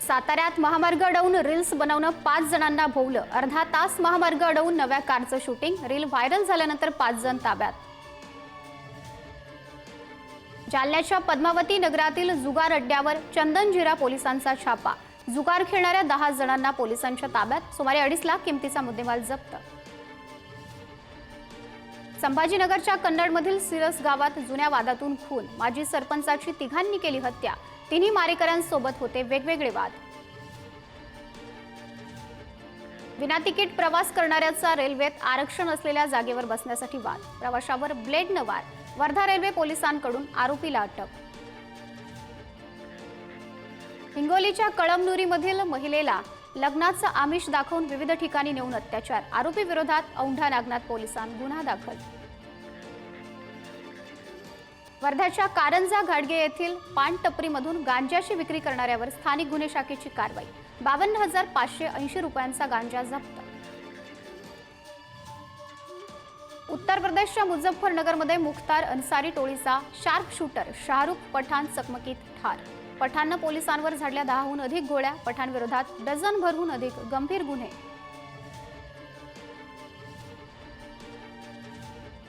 साताऱ्यात महामार्ग अडवून रील्स बनवणं 5 जणांना भोवलं। अर्धा तास महामार्ग अडवून नव्या कारचं शूटिंग। रील व्हायरल झाल्यानंतर 5 जण ताब्यात। जालन्याच्या पद्मावती नगरातील जुगार अड्ड्यावर चंदनजिरा पोलिसांचा छापा। जुगार खेळणाऱ्या 10 जणांना पोलिसांच्या ताब्यात। सुमारे 2.5 लाख किमतीचा मुद्देमाल जप्त। संभाजीनगरच्या कन्नडमधील सिरस गावात जुन्या वादातून खून। माजी सरपंचाची तिघांनी केली हत्या। तिन्ही मारेकऱ्यांसोबत होते वेगवेगळे वाद। विना तिकीट प्रवास करणाऱ्याचा रेल्वेत आरक्षण असलेल्या जागेवर बसण्यासाठी वाद। प्रवाशावर ब्लेडनं वार। वर्धा रेल्वे पोलिसांकडून आरोपीला अटक। हिंगोलीच्या कळमनुरीमधील महिलेला लग्नाचं आमिष दाखवून विविध ठिकाणी नेऊन अत्याचार। आरोपी विरोधात औंढा नागनाथ पोलिसांत गुन्हा दाखल। वर्ध्याच्या कारंजा घाटगे येथील पान टपरीमधून गांजाची विक्री करणाऱ्यावर स्थानिक गुन्हे शाखेची कारवाई। 52,580 रुपयांचा गांजा जप्त। उत्तर प्रदेशच्या मुझफ्फरनगरमध्ये मुख्तार अन्सारी टोळीचा शार्प शूटर शाहरुख पठाण चकमकीत ठार। पठाणनं पोलिसांवर झाडल्या 10हून अधिक गोळ्या। पठाण विरोधात डझनभरहून अधिक गंभीर गुन्हे।